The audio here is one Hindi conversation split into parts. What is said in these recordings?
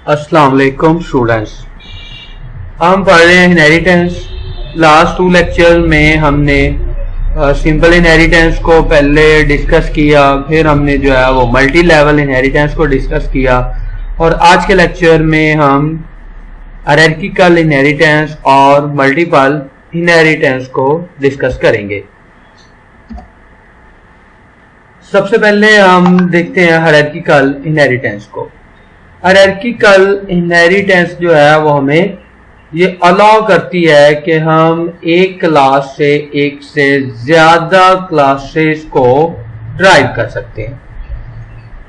अस्सलाम वालेकुम स्टूडेंट्स। हम पढ़ रहे हैं इनहेरिटेंस। लास्ट 2 लेक्चर में हमने सिंपल इनहेरिटेंस को पहले डिस्कस किया, फिर हमने जो है वो मल्टी लेवल इनहेरिटेंस को डिस्कस किया और आज के लेक्चर में हम हायरार्किकल इनहेरिटेंस और मल्टीपल इनहेरिटेंस को डिस्कस करेंगे। सबसे पहले हम देखते हैं हायरार्किकल इनहेरिटेंस को। हायरार्किकल इनहेरिटेंस जो है वो हमें ये अलाउ करती है कि हम एक क्लास से एक से ज्यादा क्लासेस को ड्राइव कर सकते हैं।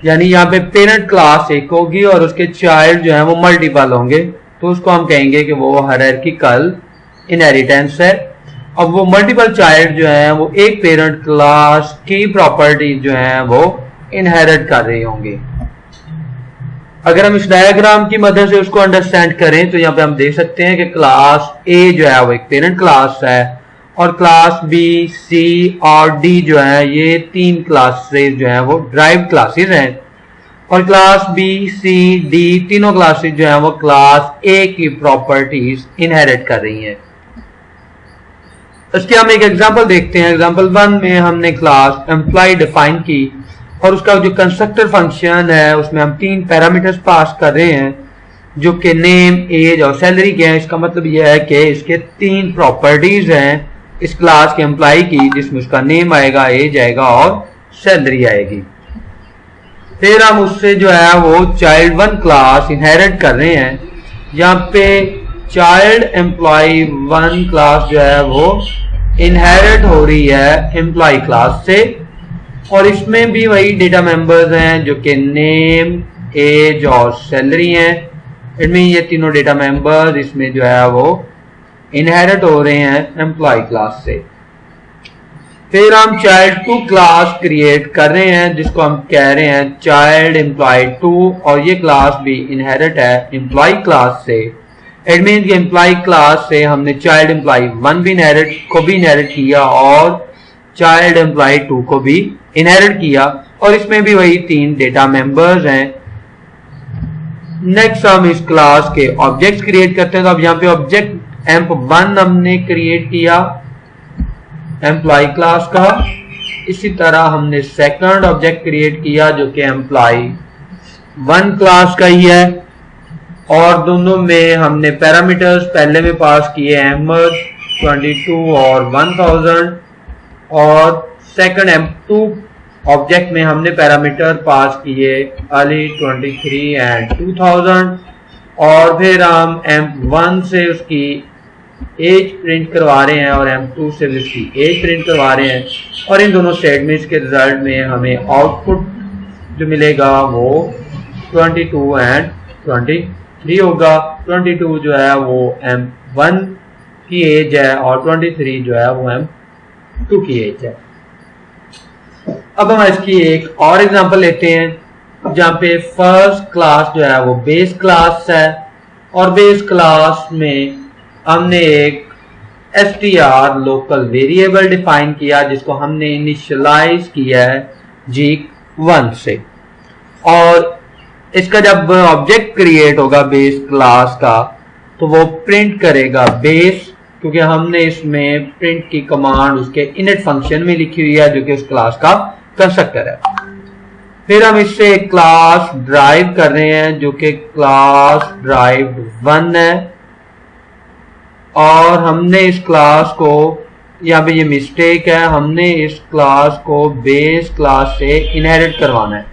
यानी यहाँ पे पेरेंट क्लास एक होगी और उसके चाइल्ड जो है वो मल्टीपल होंगे, तो उसको हम कहेंगे कि वो हायरार्किकल इनहेरिटेंस है। अब वो मल्टीपल चाइल्ड जो है वो एक पेरेंट क्लास की प्रॉपर्टी जो है वो इनहेरिट कर रहे होंगे। अगर हम इस डायग्राम की मदद से उसको अंडरस्टैंड करें तो यहाँ पे हम देख सकते हैं कि क्लास ए जो है वो एक पेरेंट क्लास है और क्लास बी, सी और डी जो है ये 3 क्लासेस जो है वो ड्राइव क्लासेस हैं और क्लास बी, सी, डी तीनों क्लासेस जो है वो क्लास ए की प्रॉपर्टीज इनहेरिट कर रही हैं। इसके हम एक एग्जांपल देखते हैं। एग्जांपल 1 में हमने क्लास एम्प्लॉय डिफाइन की और उसका जो कंस्ट्रक्टर फंक्शन है उसमें हम 3 पैरामीटर्स पास कर रहे हैं जो कि नेम, एज और सैलरी के हैं। इसका मतलब यह है कि इसके 3 प्रॉपर्टीज हैं इस क्लास के एम्प्लॉय की, जिसमें उसका नेम आएगा, एज आएगा और सैलरी आएगी। फिर हम उससे जो है वो चाइल्ड 1 क्लास इनहेरिट कर रहे हैं। यहाँ पे चाइल्ड एम्प्लॉय 1 क्लास जो है वो इनहेरिट हो रही है एम्प्लॉय क्लास से और इसमें भी वही डेटा मेंबर्स हैं जो कि नेम, एज और सैलरी हैं। इनमें ये तीनों डेटा मेंबर्स इसमें जो है वो इनहेरिट हो रहे हैं एम्प्लॉय क्लास से। फिर हम चाइल्ड 2 क्लास क्रिएट कर रहे हैं जिसको हम कह रहे हैं चाइल्ड एम्प्लॉय 2 और ये क्लास भी इनहेरिट है एम्प्लॉय क्लास से। इट मींस कि एम्प्लॉय क्लास से हमने चाइल्ड एम्प्लॉय 1 भी इनहेरिट किया और चाइल्ड एम्प्लॉय 2 को भी इनहेरिट किया और इसमें भी वही 3 डेटा मेंबर्स हैं। नेक्स्ट हम इस क्लास के ऑब्जेक्ट्स क्रिएट करते हैं। तो अब यहाँ पे ऑब्जेक्ट emp1 हमने क्रिएट किया एम्प्लॉय क्लास का। इसी तरह हमने सेकंड ऑब्जेक्ट क्रिएट किया जो कि एम्प्लॉय 1 क्लास का ही है और दोनों में हमने पैरामीटर्स पहले में पास किए अहमद 22 और 1000 और सेकंड M2 ऑब्जेक्ट में हमने पैरामीटर पास किए अली 23 एंड 2000 और फिर हम M1 से उसकी एज प्रिंट करवा रहे हैं और M2 से भी उसकी एज प्रिंट करवा रहे हैं और इन दोनों स्टेटमेंट्स के रिजल्ट में हमें आउटपुट जो मिलेगा वो 22 एंड 23 होगा। 22 जो है वो M1 की एज है और 23 जो है वो M2 की एज है। अब हम इसकी एक और एग्जांपल लेते हैं जहां पे फर्स्ट क्लास जो है वो बेस क्लास है और बेस क्लास में हमने एक str लोकल वेरिएबल डिफाइन किया जिसको हमने इनिशियलाइज किया है g1 से और इसका जब ऑब्जेक्ट क्रिएट होगा बेस क्लास का तो वो प्रिंट करेगा बेस, क्योंकि हमने इसमें प्रिंट की कमांड उसके इनिट फंक्शन में लिखी हुई है जो कि उस क्लास का कंस्ट्रक्टर है। फिर हम इससे एक क्लास ड्राइव कर रहे हैं जो कि क्लास ड्राइव्ड 1 है और हमने इस क्लास को, यहाँ पे ये मिस्टेक है, हमने इस क्लास को बेस क्लास से इनहेरिट करवाना है।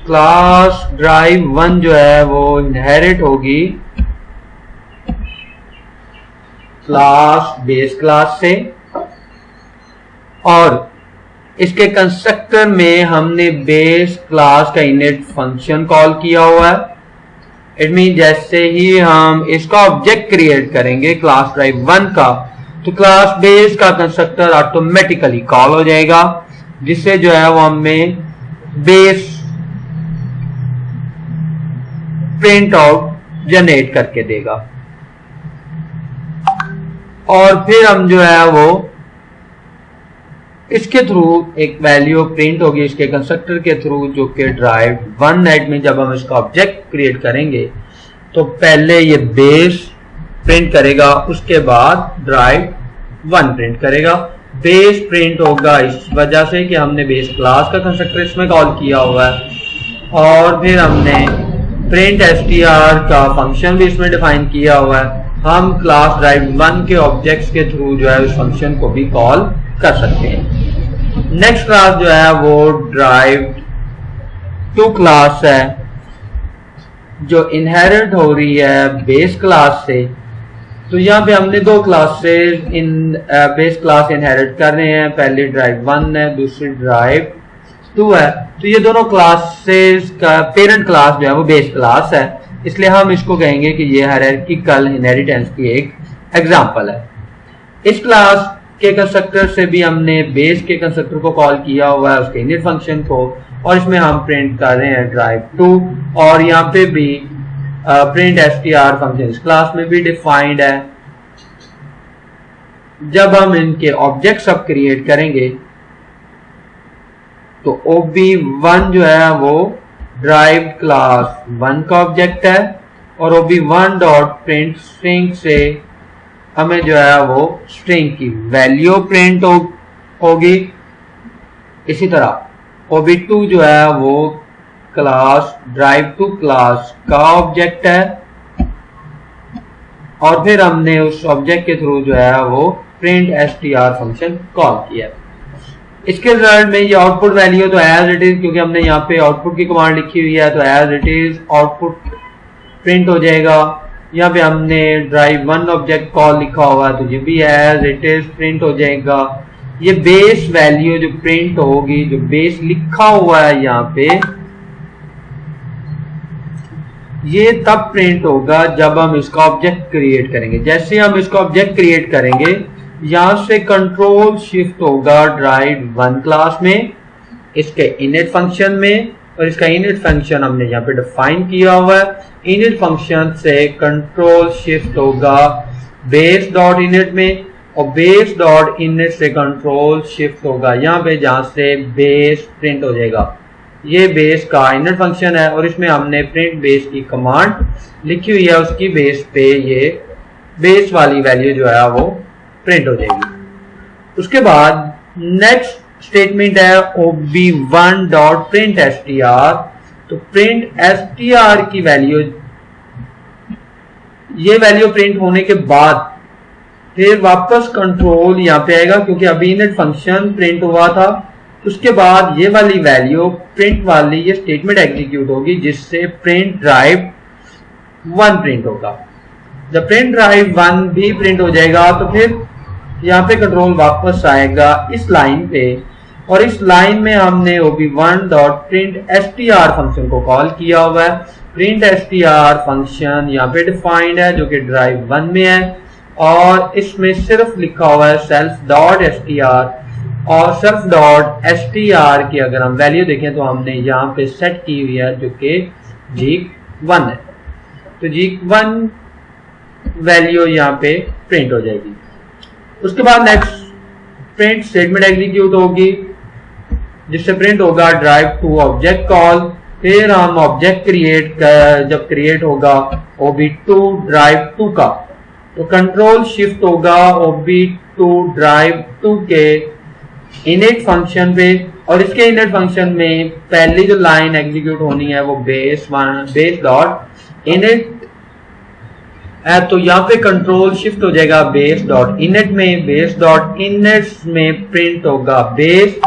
क्लास ड्राइव 1 जो है वो इनहेरिट होगी क्लास बेस क्लास से और इसके कंस्ट्रक्टर में हमने बेस क्लास का इनिट फंक्शन कॉल किया हुआ है। इट मीन जैसे ही हम इसका ऑब्जेक्ट क्रिएट करेंगे क्लास ड्राइव 1 का तो क्लास बेस का कंस्ट्रक्टर ऑटोमेटिकली कॉल हो जाएगा जिससे जो है वो हमें बेस प्रिंट आउट जनरेट करके देगा। और फिर हम जो है वो इसके थ्रू एक वैल्यू प्रिंट होगी इसके कंस्ट्रक्टर के थ्रू, जो कि ड्राइव वन नेट में जब हम इसका ऑब्जेक्ट क्रिएट करेंगे तो पहले ये बेस प्रिंट करेगा, उसके बाद ड्राइव वन प्रिंट करेगा। बेस प्रिंट होगा इस वजह से कि हमने बेस क्लास का कंस्ट्रक्टर इसमें कॉल किया हुआ है, और फिर हमने प्रिंट str का फंक्शन भी इसमें डिफाइन किया हुआ है। हम क्लास ड्राइव वन के ऑब्जेक्ट्स के थ्रू जो है उस फंक्शन को भी कॉल कर सकते हैं। नेक्स्ट क्लास जो है वो ड्राइव टू क्लास है, जो इनहेरिट हो रही है बेस क्लास से। तो यहाँ पे हमने दो classes in base class inherit कर रहे हैं, पहली ड्राइव वन है, दूसरी ड्राइव टू है। तो ये दोनों क्लासेस का पेरेंट क्लास जो है वो बेस क्लास है, इसलिए हम इसको कहेंगे कि ये हायरार्किकल इनहेरिटेंस की एक एग्जांपल है। इस क्लास के कंस्ट्रक्टर से भी हमने बेस के कंस्ट्रक्टर को कॉल किया हुआ है, उसके इनिट फंक्शन को, और इसमें हम प्रिंट कर रहे हैं ड्राइव टू, और यहाँ पे भी प्रिंट str फंक्शन इस क्लास में भी डिफाइंड है। जब हम इनके ऑब्जेक्ट सब क्रिएट करेंगे तो ob1 जो है वो ड्राइव क्लास वन का ऑब्जेक्ट है, और ob1 डॉट प्रिंट स्ट्रिंग से हमें जो है वो स्ट्रिंग की वैल्यू प्रिंट होगी। इसी तरह ob2 जो है वो क्लास ड्राइव टू क्लास का ऑब्जेक्ट है, और फिर हमने उस ऑब्जेक्ट के थ्रू जो है वो प्रिंट str फंक्शन कॉल किया। इसके रिजल्ट में ये आउटपुट वैल्यू तो एज इट इज, क्योंकि हमने यहाँ पे आउटपुट की कमांड लिखी हुई है, तो as it is output print हो जाएगा। यहाँ पे हमने ड्राइव वन ऑब्जेक्ट कॉल लिखा हुआ है, तो ये भी एज इट इज प्रिंट हो जाएगा। ये बेस वैल्यू जो प्रिंट होगी, जो बेस लिखा हुआ है यहाँ पे, ये तब प्रिंट होगा जब हम इसका ऑब्जेक्ट क्रिएट करेंगे। जैसे हम इसका ऑब्जेक्ट क्रिएट करेंगे, यहां से कंट्रोल शिफ्ट होगा ड्राइव वन क्लास में, इसके इनिट फंक्शन में, और इसका इनिट फंक्शन हमने यहाँ पे डिफाइन किया हुआ है। इनिट फंक्शन से कंट्रोल शिफ्ट होगा बेस डॉट इनिट में, और बेस डॉट इनिट से कंट्रोल शिफ्ट होगा यहाँ पे जहां से बेस प्रिंट हो जाएगा। ये बेस का इनिट फंक्शन है, और इसमें हमने प्रिंट बेस की कमांड लिखी हुई है, उसकी बेस पे ये बेस वाली वैल्यू जो है वो प्रिंट हो जाएगी। उसके बाद नेक्स्ट स्टेटमेंट है ob1 डॉट प्रिंट str। तो प्रिंट str की वैल्यू, ये वैल्यू प्रिंट होने के बाद फिर वापस कंट्रोल यहाँ पे आएगा, क्योंकि अभी इनिट फंक्शन प्रिंट हुआ था। उसके बाद ये वाली वैल्यू प्रिंट वाली ये स्टेटमेंट एग्जीक्यूट होगी, जिससे प्रिंट ड्राइव वन प्रिंट होगा। जब प्रिंट ड्राइव वन भी प्रिंट हो जाएगा तो फिर यहाँ पे कंट्रोल वापस आएगा इस लाइन पे, और इस लाइन में हमने ob1 dot print str function को कॉल किया हुआ है। प्रिंट str फंक्शन यहाँ पे डिफाइंड है, जो कि ड्राइव वन में है, और इसमें सिर्फ लिखा हुआ है सेल्फ डॉट str, और सेल्फ डॉट str की अगर हम वैल्यू देखें तो हमने यहाँ पे सेट की हुई है, जो कि g1 है। तो g1 वैल्यू यहाँ पे प्रिंट हो जाएगी। उसके बाद नेक्स्ट प्रिंट स्टेटमेंट एग्जीक्यूट होगी, जिससे प्रिंट होगा ड्राइव टू ऑब्जेक्ट कॉल। फिर हम ऑब्जेक्ट जब क्रिएट होगा ob2 ड्राइव टू का, तो कंट्रोल शिफ्ट होगा ob2 ड्राइव टू के इनिट फंक्शन पे, और इसके इनिट फंक्शन में पहली जो लाइन एग्जीक्यूट होनी है वो बेस डॉट इनिट है। तो यहाँ पे कंट्रोल शिफ्ट हो जाएगा बेस डॉट इनिट में, बेस डॉट इनिट में प्रिंट होगा बेस,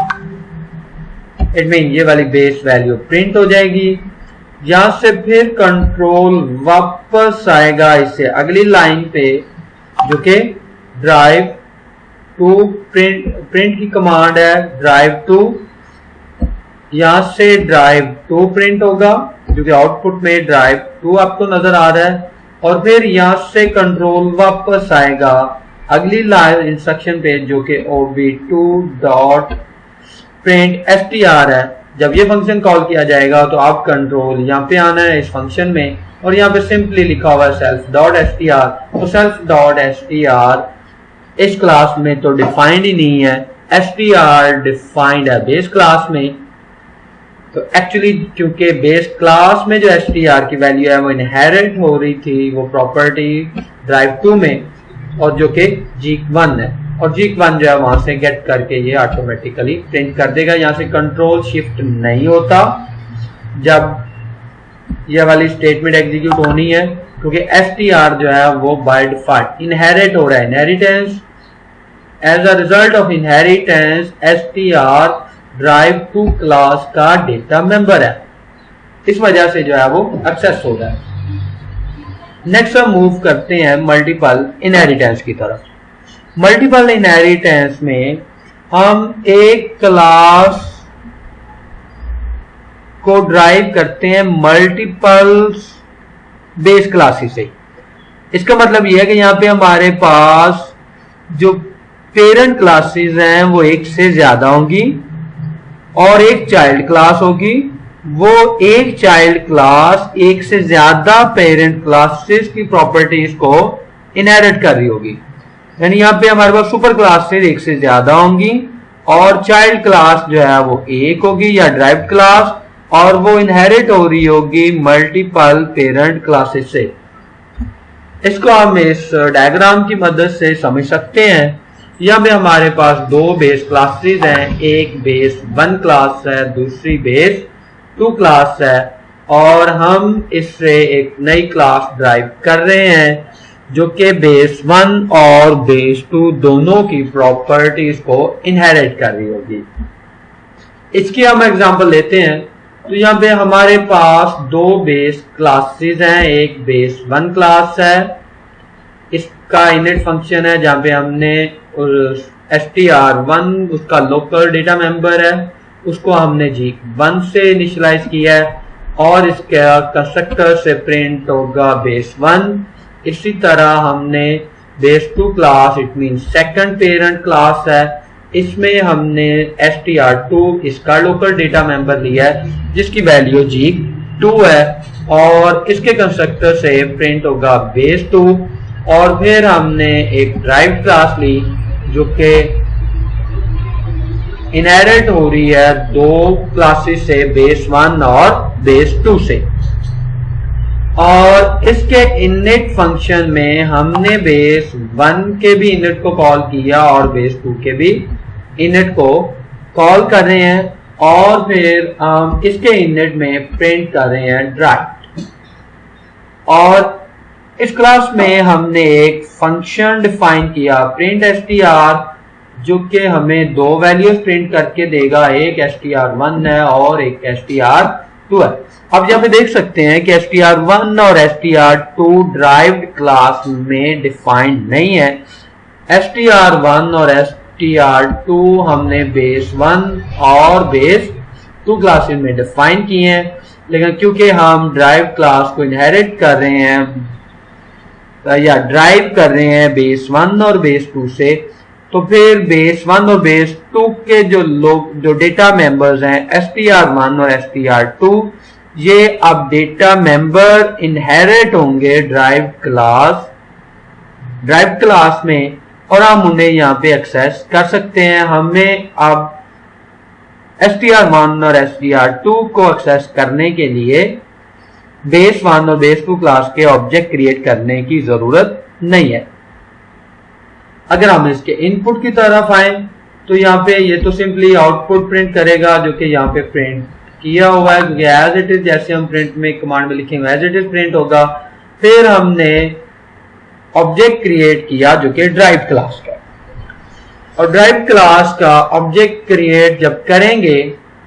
इट मीन ये वाली बेस वैल्यू प्रिंट हो जाएगी। यहां से फिर कंट्रोल वापस आएगा इससे अगली लाइन पे, जो कि ड्राइव टू प्रिंट की कमांड है, ड्राइव टू। यहां से ड्राइव टू प्रिंट होगा, जो कि आउटपुट में ड्राइव टू आपको नजर आ रहा है, और फिर यहां से कंट्रोल वापस आएगा अगली लाइन इंस्ट्रक्शन पे, जो कि ob2 डॉट प्रिंट str है। जब ये फंक्शन कॉल किया जाएगा तो आप कंट्रोल यहाँ पे आना है इस फंक्शन में, और यहाँ पे सिंपली लिखा हुआ है सेल्फ डॉट str। तो सेल्फ डॉट str इस क्लास में तो डिफाइंड ही नहीं है, str डिफाइंड है बेस क्लास में, तो एक्चुअली क्योंकि बेस क्लास में जो str की वैल्यू है वो इनहेरिट हो रही थी वो प्रॉपर्टी ड्राइव 2 में, और जो कि G1 है, और G1 जो है वहां से गेट करके ये ऑटोमेटिकली प्रिंट कर देगा। यहां से कंट्रोल शिफ्ट नहीं होता जब ये वाली स्टेटमेंट एग्जीक्यूट होनी है, क्योंकि str जो है वो बाय डिफॉल्ट इनहेरिट हो रहा है। Inheritance, as a result of inheritance str drive 2 class का डेटा मेंबर है, इस वजह से जो है वो एक्सेस हो रहा है। नेक्स्ट हम मूव करते हैं मल्टीपल इनहेरिटेंस की तरफ। मल्टीपल इनहेरिटेंस में हम एक क्लास को ड्राइव करते हैं मल्टीपल बेस क्लासेस से। इसका मतलब यह है कि यहाँ पे हमारे पास जो पेरेंट क्लासेस हैं वो एक से ज्यादा होंगी और एक चाइल्ड क्लास होगी। वो एक चाइल्ड क्लास एक से ज्यादा पेरेंट क्लासेस की प्रॉपर्टीज को इनहेरिट कर रही होगी, यानी यहाँ पे हमारे पास सुपर क्लासेस एक से ज्यादा होंगी और चाइल्ड क्लास जो है वो एक होगी या ड्राइव्ड क्लास, और वो इनहेरिट हो रही होगी मल्टीपल पेरेंट क्लासेस से। इसको हम इस डायग्राम की मदद से समझ सकते हैं। यहाँ पे हमारे पास दो बेस क्लासेस हैं, एक बेस 1 क्लास है, दूसरी बेस 2 क्लास है, और हम इससे एक नई क्लास ड्राइव कर रहे हैं जो कि बेस 1 और बेस 2 दोनों की प्रॉपर्टीज को इनहेरिट कर रही होगी। इसकी हम एग्जांपल लेते हैं। तो यहाँ पे हमारे पास दो बेस क्लासेस हैं, एक बेस 1 क्लास है, इसका इनिट फंक्शन है जहाँ पे हमने str1 उसका लोकल डेटा मेंबर है, उसको हमने G1 से इनिशियलाइज किया है, और इसका कंस्ट्रक्टर से प्रिंट होगा बेस 1। इसी तरह हमने base 2 class, it mean second parent class है, इसमें हमने str2 इसका लोकल डेटा मेंबर लिया है जिसकी वैल्यू G2 है, और इसके कंस्ट्रक्टर से प्रिंट होगा बेस 2। और फिर हमने एक ड्राइव क्लास ली जो कि इनहेरिट हो रही है दो क्लासेस से, बेस 1 और बेस 2 से, और इसके इनिट फंक्शन में हमने बेस 1 के भी इनिट को कॉल किया और बेस 2 के भी इनिट को कॉल कर रहे हैं, और फिर हम इसके इनिट में प्रिंट कर रहे हैं ड्राइव। और इस क्लास में हमने एक फंक्शन डिफाइन किया प्रिंट str, जो कि हमें दो वैल्यूज प्रिंट करके देगा, एक str1 है और एक str2 है। अब यहाँ पे देख सकते हैं कि str1 और str2 ड्राइव्ड क्लास में डिफाइंड नहीं है। str1 और str2 हमने बेस 1 और बेस 2 क्लासेस में डिफाइन किए हैं, लेकिन क्योंकि हम ड्राइव क्लास को इनहेरिट कर रहे हैं या ड्राइव कर रहे हैं बेस 1 और बेस 2 से, तो फिर बेस 1 और बेस 2 के जो डेटा मेंबर्स हैं str1 और str2, ये अब डेटा मेंबर इनहेरिट होंगे ड्राइव क्लास में, और हम उन्हें यहाँ पे एक्सेस कर सकते हैं। हमें अब str1 और str2 को एक्सेस करने के लिए बेस 1 और बेस 2 क्लास के ऑब्जेक्ट क्रिएट करने की जरूरत नहीं है। अगर हम इसके इनपुट की तरफ आए तो यहाँ पे ये तो सिंपली आउटपुट प्रिंट करेगा जो कि यहाँ पे प्रिंट किया हुआ है, क्योंकि एज इट इज जैसे हम प्रिंट में कमांड में लिखेंगे एज इट इज प्रिंट होगा। फिर हमने ऑब्जेक्ट क्रिएट किया जो कि ड्राइव क्लास का, और ड्राइव क्लास का ऑब्जेक्ट क्रिएट जब करेंगे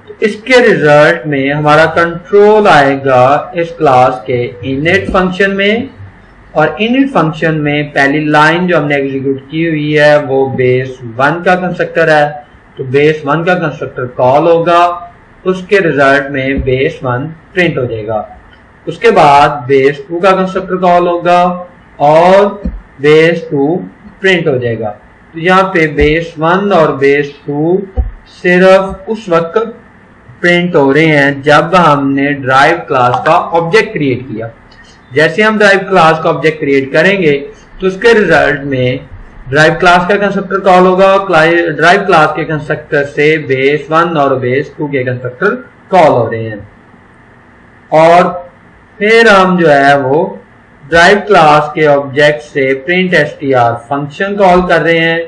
तो इसके रिजल्ट में हमारा कंट्रोल आएगा इस क्लास के इनिट फंक्शन में, और इनिट फंक्शन में पहली लाइन जो हमने एग्जीक्यूट की हुई है वो बेस 1 का कंस्ट्रक्टर है, तो बेस 1 का कंस्ट्रक्टर कॉल होगा, उसके रिजल्ट में बेस 1 प्रिंट हो जाएगा। उसके बाद बेस 2 का कंस्ट्रक्टर कॉल होगा और बेस 2 प्रिंट हो जाएगा। तो यहाँ पे बेस 1 और बेस 2 सिर्फ उस वक्त प्रिंट हो रहे हैं जब हमने ड्राइव क्लास का ऑब्जेक्ट क्रिएट किया। जैसे हम ड्राइव क्लास का ऑब्जेक्ट क्रिएट करेंगे तो उसके रिजल्ट में ड्राइव क्लास का कंस्ट्रक्टर कॉल होगा, ड्राइव क्लास के कंस्ट्रक्टर से बेस 1 और बेस 2 के कंस्ट्रक्टर कॉल हो रहे हैं। और फिर हम जो है वो ड्राइव क्लास के ऑब्जेक्ट से प्रिंट str फंक्शन कॉल कर रहे हैं।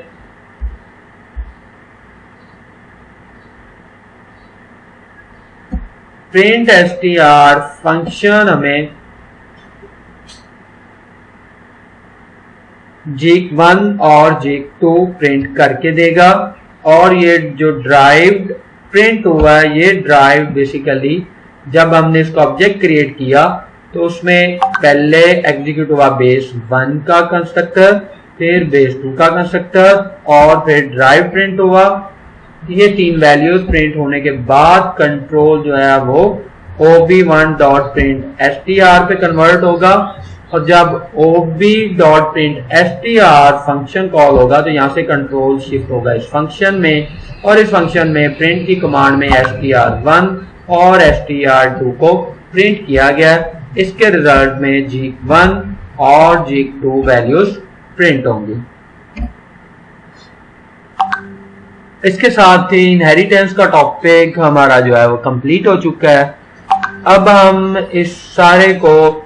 प्रिंट str फंक्शन हमें JIC1 और JIC2 प्रिंट करके देगा। और ये जो ड्राइव प्रिंट हुआ है, ये ड्राइव बेसिकली जब हमने इसका ऑब्जेक्ट क्रिएट किया तो उसमें पहले एग्जीक्यूट हुआ बेस 1 का कंस्ट्रक्टर, फिर बेस 2 का कंस्ट्रक्टर और फिर ड्राइव प्रिंट हुआ। ये 3 वैल्यूज प्रिंट होने के बाद कंट्रोल जो है वो ob1.print.str पे कन्वर्ट होगा। और जब ob.print.str फंक्शन कॉल होगा तो यहाँ से कंट्रोल शिफ्ट होगा इस फंक्शन में, और इस फंक्शन में प्रिंट की कमांड में str1 और str2 को प्रिंट किया गया। इसके रिजल्ट में JIC1 और JIC2 वैल्यूज प्रिंट होंगी। इसके साथ ही इनहेरिटेंस का टॉपिक हमारा जो है वो कंप्लीट हो चुका है। अब हम इस सारे को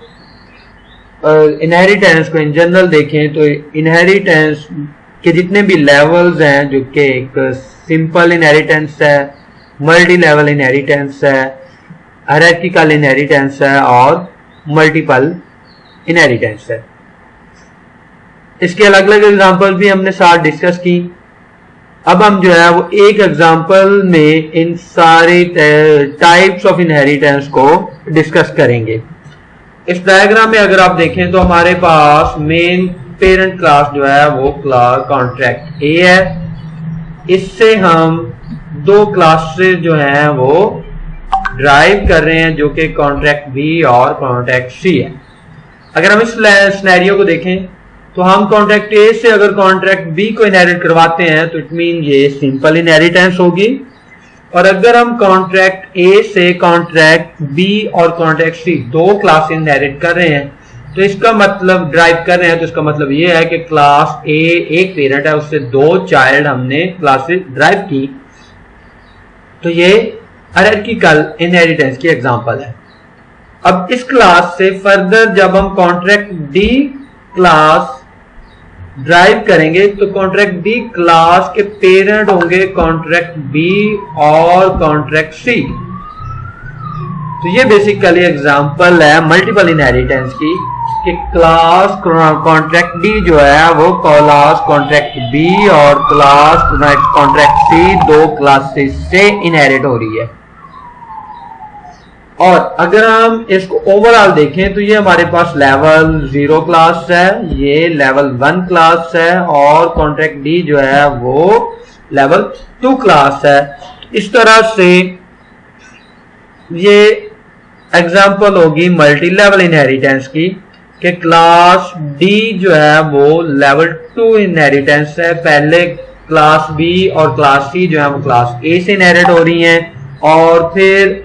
इनहेरिटेंस को इन जनरल देखें तो इनहेरिटेंस के जितने भी लेवल्स हैं, जो कि एक सिंपल इनहेरिटेंस है, मल्टी लेवल इनहेरिटेंस है, हायरार्किकल इनहेरिटेंस है और मल्टीपल इनहेरिटेंस है। इसके अलग अलग एग्जांपल भी हमने साथ डिस्कस की। अब हम जो है वो एक एग्जांपल में इन सारे टाइप्स ऑफ इनहेरिटेंस को डिस्कस करेंगे। इस डायग्राम में अगर आप देखें तो हमारे पास मेन पेरेंट क्लास जो है वो क्लास कॉन्ट्रैक्ट ए है। इससे हम 2 क्लासेस जो हैं वो ड्राइव कर रहे हैं, जो कि कॉन्ट्रैक्ट बी और कॉन्ट्रैक्ट सी है। अगर हम इस सिनेरियो को देखें तो हम कॉन्ट्रैक्ट ए से अगर कॉन्ट्रैक्ट बी को इनहेरिट करवाते हैं तो इट मीन ये सिंपल इनहेरिटेंस होगी। और अगर हम कॉन्ट्रैक्ट ए से कॉन्ट्रैक्ट बी और कॉन्ट्रैक्ट सी 2 क्लास इनहेरिट कर रहे हैं तो इसका मतलब ड्राइव कर रहे हैं, तो इसका मतलब ये है कि क्लास ए एक पेरेंट है, उससे 2 चाइल्ड हमने क्लासेस ड्राइव की। तो ये हायरार्किकल इनहेरिटेंस की एग्जांपल है। अब इस क्लास से फर्दर जब हम कॉन्ट्रैक्ट डी क्लास ड्राइव करेंगे तो कॉन्ट्रैक्ट डी क्लास के पेरेंट होंगे कॉन्ट्रैक्ट बी और कॉन्ट्रैक्ट सी। तो ये बेसिकली एग्जांपल है मल्टीपल इनहेरिटेंस की कि क्लास कॉन्ट्रैक्ट डी जो है वो क्लास कॉन्ट्रैक्ट बी और क्लास कॉन्ट्रैक्ट सी 2 क्लासेस से इनहेरिट हो रही है। और अगर हम इसको ओवरऑल देखें तो ये हमारे पास लेवल 0 क्लास है, ये लेवल 1 क्लास है और कॉन्ट्रैक्ट डी जो है वो लेवल 2 क्लास है। इस तरह से ये एग्जांपल होगी मल्टी लेवल इनहेरिटेंस की कि क्लास डी जो है वो लेवल 2 इनहेरिटेंस है। पहले क्लास बी और क्लास सी जो है वो क्लास ए से इनहेरिट हो रही हैं और फिर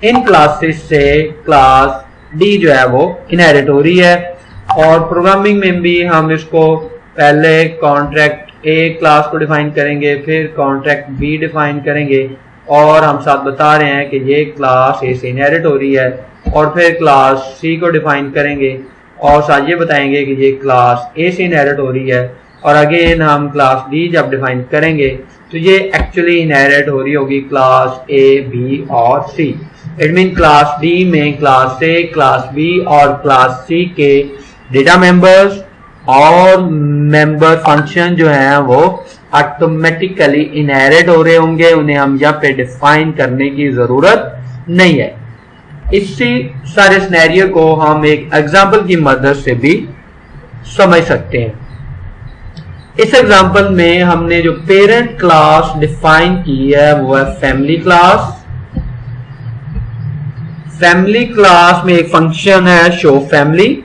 इन क्लासेस से क्लास डी जो है वो इनहेरिट हो रही है। और प्रोग्रामिंग में भी हम इसको पहले कॉन्ट्रैक्ट ए क्लास को डिफाइन करेंगे, फिर कॉन्ट्रैक्ट बी डिफाइन करेंगे और हम साथ बता रहे हैं कि ये क्लास ए से इनहेरिट हो रही है, और फिर क्लास सी को डिफाइन करेंगे और साथ ये बताएंगे कि ये क्लास ए से इनहेरिट हो रही है। और अगेन हम क्लास डी जब डिफाइन करेंगे तो ये एक्चुअली इनहेरिट हो रही होगी क्लास ए, बी और सी। इट मीन क्लास डी में क्लास ए, क्लास बी और क्लास सी के डेटा मेंबर्स और मेंबर फंक्शन जो हैं वो ऑटोमेटिकली इनहेरिट हो रहे होंगे, उन्हें हम यहाँ पे डिफाइन करने की जरूरत नहीं है। इसी सारे सिनेरियो को हम एक एग्जांपल की मदद से भी समझ सकते हैं। इस एग्जांपल में हमने जो पेरेंट क्लास डिफाइन की है वो है फैमिली क्लास। फैमिली क्लास में एक फंक्शन है शो फैमिली,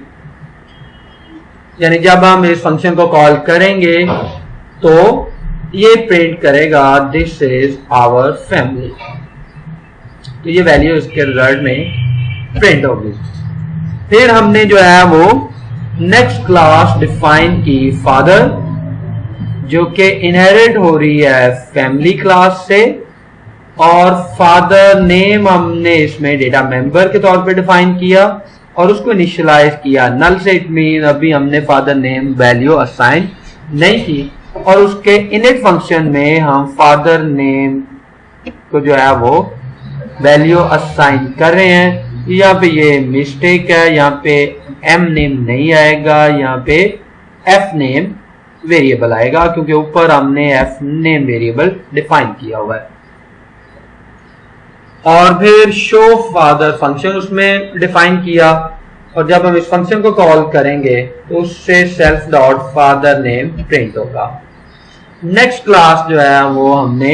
यानी जब हम इस फंक्शन को कॉल करेंगे तो ये प्रिंट करेगा दिस इज आवर फैमिली। तो ये वैल्यू इसके रिजल्ट में प्रिंट होगी। फिर हमने जो है वो नेक्स्ट क्लास डिफाइन की फादर। जो कि इनहेरिट हो रही है फैमिली क्लास से, और फादर नेम हमने इसमें डेटा मेंबर के तौर पे डिफाइन किया और उसको इनिशियलाइज किया नल से। इट मीन अभी हमने फादर नेम वैल्यू असाइन नहीं की, और उसके इनिट फंक्शन में हम फादर नेम को जो है वो वैल्यू असाइन कर रहे हैं। यहाँ पे ये मिस्टेक है, यहाँ पे एम नेम नहीं आएगा, यहाँ पे एफ नेम वेरिएबल आएगा, क्योंकि ऊपर हमने एफ नेम वेरिएबल डिफाइन किया हुआ है। और फिर शो फादर फंक्शन उसमें डिफाइन किया, और जब हम इस फंक्शन को कॉल करेंगे तो उससे self dot father name print होगा। नेक्स्ट क्लास जो है वो हमने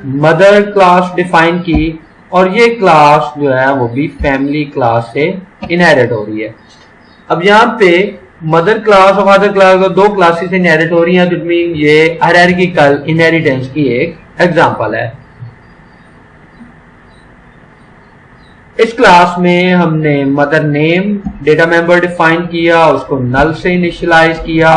मदर क्लास डिफाइन की, और ये क्लास जो है वो भी फैमिली क्लास से इनहेरिट हो रही है। अब यहाँ पे मदर क्लास और फादर क्लास को दो क्लासेस से इनहेरिट हो रही है, तो इट मीन ये हायरार्किकल इनहेरिटेंस की एक एग्जांपल है। इस क्लास में हमने mother name data member define किया, उसको नल से इनिशियलाइज किया,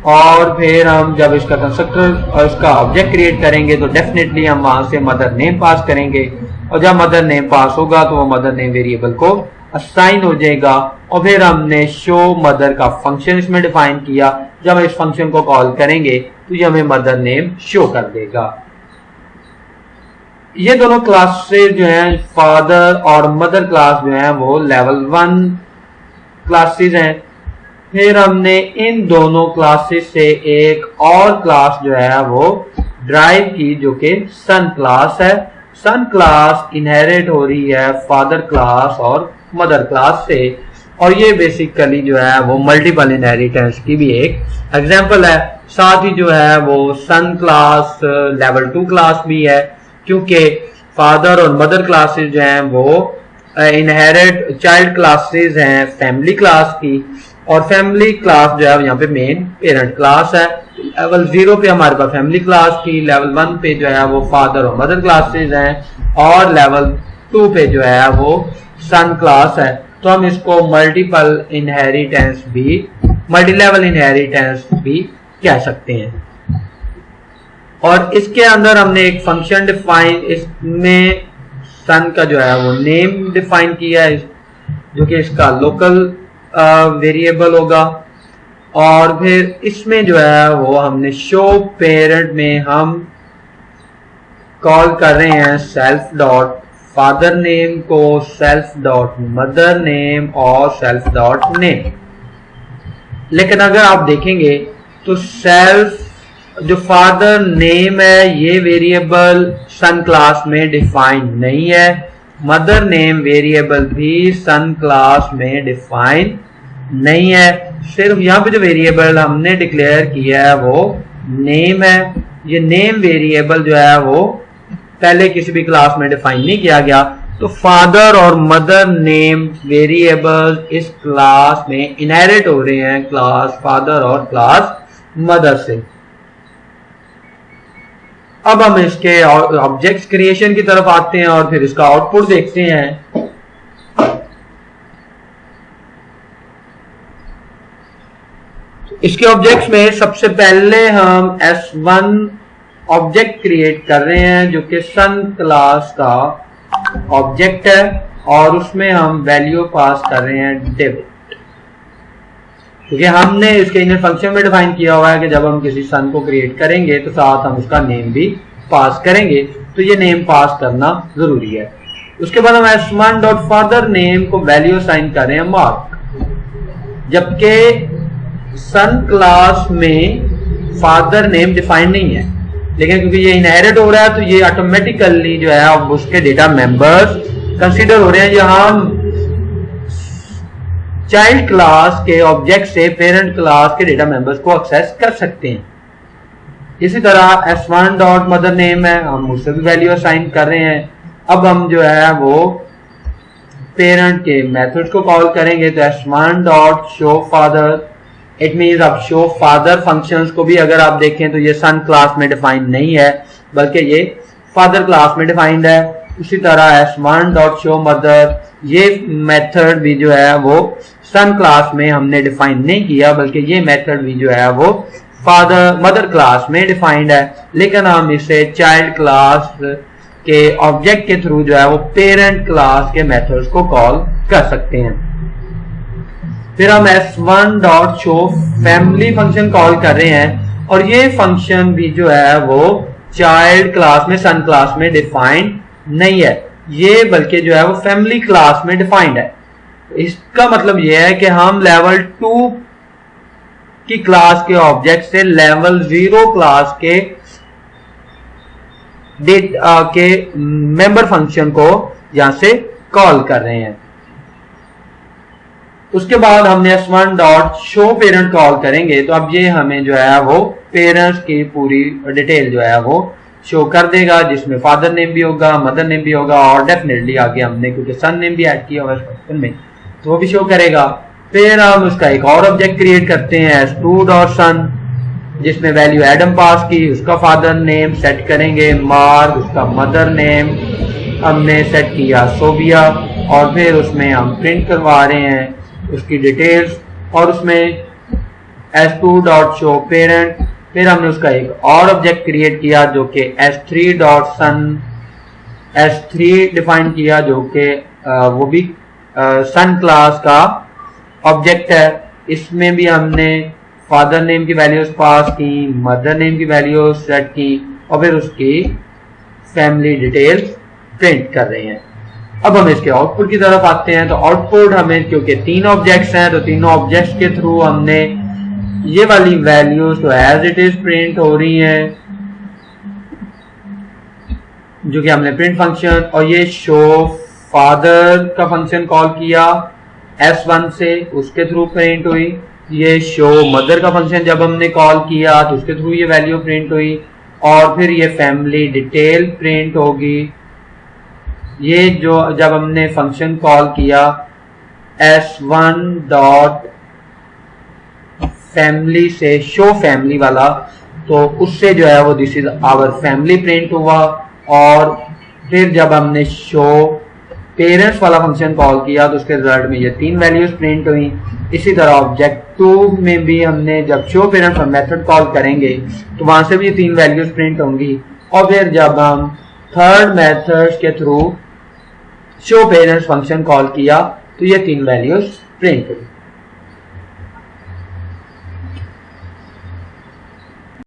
और फिर हम जब इसका कंस्ट्रक्टर और इसका ऑब्जेक्ट क्रिएट करेंगे तो डेफिनेटली हम वहां से मदर नेम पास करेंगे, और जब मदर नेम पास होगा तो वो मदर नेम वेरिएबल को असाइन हो जाएगा। और फिर हमने शो मदर का फंक्शन इसमें डिफाइन किया, जब हम इस फंक्शन को कॉल करेंगे तो ये हमें मदर नेम शो कर देगा। ये दोनों क्लासेस जो हैं फादर और मदर क्लास जो हैं वो लेवल 1 क्लासेस हैं। फिर हमने इन दोनों क्लासेस से एक और क्लास जो है वो ड्राइव की, जो कि सन क्लास है। सन क्लास इनहेरिट हो रही है फादर क्लास और मदर क्लास से, और ये बेसिकली जो है वो मल्टीपल इनहेरिटेंस की भी एक एग्जांपल है। साथ ही जो है वो सन क्लास लेवल 2 क्लास भी है, क्योंकि फादर और मदर क्लासेस जो हैं वो इनहेरिट चाइल्ड क्लासेस हैं फैमिली क्लास की, और फैमिली क्लास जो है यहाँ पे मेन पेरेंट क्लास है। लेवल 0 पे हमारे पास फैमिली क्लास की, लेवल 1 पे जो है वो फादर और मदर क्लासेस हैं, और लेवल 2 पे जो है वो सन क्लास है। तो हम इसको मल्टीपल इनहेरिटेंस भी, मल्टी लेवल इनहेरिटेंस भी कह सकते हैं। और इसके अंदर हमने एक फंक्शन डिफाइन, इसमें सन का जो है वो नेम डिफाइन किया है, जो कि इसका लोकल वेरिएबल होगा। और फिर इसमें जो है वो हमने शो पेरेंट में हम कॉल कर रहे हैं सेल्फ डॉट फादर नेम को, सेल्फ डॉट मदर नेम और सेल्फ डॉट नेम। लेकिन अगर आप देखेंगे तो सेल्फ जो फादर नेम है ये वेरिएबल सन क्लास में डिफाइन नहीं है, मदर नेम वेरिएबल भी सन क्लास में डिफाइन नहीं है। सिर्फ यहाँ पे जो वेरिएबल हमने डिक्लेयर किया है वो नेम है। ये नेम वेरिएबल जो है वो पहले किसी भी क्लास में डिफाइन नहीं किया गया, तो फादर और मदर नेम वेरिएबल इस क्लास में इनहेरिट हो रहे हैं क्लास फादर और क्लास मदर से। अब हम इसके ऑब्जेक्ट्स क्रिएशन की तरफ आते हैं और फिर इसका आउटपुट देखते हैं। इसके ऑब्जेक्ट्स में सबसे पहले हम S1 ऑब्जेक्ट क्रिएट कर रहे हैं, जो कि सन क्लास का ऑब्जेक्ट है, और उसमें हम वैल्यू पास कर रहे हैं डेबिट, क्योंकि हमने इसके इनर फंक्शन में डिफाइन किया हुआ है कि जब हम किसी सन को क्रिएट करेंगे तो साथ हम उसका नेम भी पास करेंगे, तो ये नेम पास करना जरूरी है। उसके बाद हम S1 डॉट फादर नेम को वैल्यू असाइन कर रहे हैं मार्क, जबकि सन क्लास में फादर नेम डिफाइन नहीं है, लेकिन क्योंकि ये इनहेरिट हो रहा है तो ये ऑटोमेटिकली जो है अब उसके डेटा मेंबर्स कंसीडर हो रहे हैं। यहाँ हम चाइल्ड क्लास के ऑब्जेक्ट से पेरेंट क्लास के डेटा मेंबर्स को एक्सेस कर सकते हैं। इसी तरह S1 डॉट मदर नेम है, हम उससे भी वैल्यू असाइन कर रहे हैं। अब हम जो है वो पेरेंट के मेथड्स को कॉल करेंगे, तो S1 dot show father, it means अब शो फादर फंक्शंस को भी अगर आप देखें तो ये सन क्लास में डिफाइन नहीं है, बल्कि ये फादर क्लास में डिफाइंड है। उसी तरह S1 डॉट शो मदर, ये मेथड भी जो है वो सन क्लास में हमने डिफाइन नहीं किया, बल्कि ये मेथड भी जो है वो फादर मदर क्लास में डिफाइंड है, लेकिन हम इसे चाइल्ड क्लास के ऑब्जेक्ट के थ्रू जो है वो पेरेंट क्लास के मेथड्स को कॉल कर सकते हैं। फिर हम s1.show फैमिली फंक्शन कॉल कर रहे हैं और ये फंक्शन भी जो है वो चाइल्ड क्लास में सन क्लास में डिफाइंड नहीं है, ये बल्कि जो है वो फैमिली क्लास में डिफाइंड है। इसका मतलब ये है कि हम लेवल 2 की क्लास के ऑब्जेक्ट से लेवल 0 क्लास के मेंबर फंक्शन को यहां से कॉल कर रहे हैं। उसके बाद हमने s1.show parent कॉल करेंगे तो अब ये हमें जो है वो पेरेंट्स की पूरी डिटेल जो है वो शो कर देगा, जिसमें फादर नेम भी होगा, मदर नेम भी होगा और डेफिनेटली आगे हमने क्योंकि सन नेम भी ऐड किया हुआ है इस फंक्शन में तो वो भी शो करेगा। फिर हम उसका एक और ऑब्जेक्ट क्रिएट करते हैं s2.son, जिसमें वैल्यू एडम पास की, उसका फादर नेम सेट करेंगे मार्क, उसका मदर नेम हमने सेट किया सोबिया और फिर उसमें हम प्रिंट करवा रहे हैं उसकी डिटेल्स और उसमें s2.show parent। फिर हमने उसका एक और ऑब्जेक्ट क्रिएट किया जो कि s3.son s3 डिफाइन किया जो कि वो भी सन क्लास का ऑब्जेक्ट है। इसमें भी हमने फादर नेम की वैल्यूज पास की, मदर नेम की वैल्यूज सेट की और फिर उसकी फैमिली डिटेल्स प्रिंट कर रहे हैं। अब हम इसके आउटपुट की तरफ आते हैं तो आउटपुट हमें क्योंकि 3 ऑब्जेक्ट्स हैं तो तीनों ऑब्जेक्ट्स के थ्रू हमने ये वाली वैल्यूज तो एज इट इज प्रिंट हो रही हैं जो कि हमने प्रिंट फंक्शन और ये शो फादर का फंक्शन कॉल किया s1 से उसके थ्रू प्रिंट हुई, ये शो मदर का फंक्शन जब हमने कॉल किया तो उसके थ्रू ये वैल्यू प्रिंट हुई और फिर ये फैमिली डिटेल प्रिंट होगी। ये जो जब हमने फंक्शन कॉल किया s1 डॉट फैमिली से शो फैमिली वाला तो उससे जो है वो this is our family print हुआ और फिर जब हमने शो पेरेंट्स वाला फंक्शन कॉल किया तो उसके रिजल्ट में ये 3 वैल्यूज प्रिंट हुई। इसी तरह ऑब्जेक्ट 2 में भी हमने जब शो पेरेंट्स मेथड कॉल करेंगे तो वहां से भी 3 वैल्यूज प्रिंट होंगी और फिर जब हम थर्ड मेथड के through show parents function call किया तो ये 3 वैल्यूज प्रिंट हुई।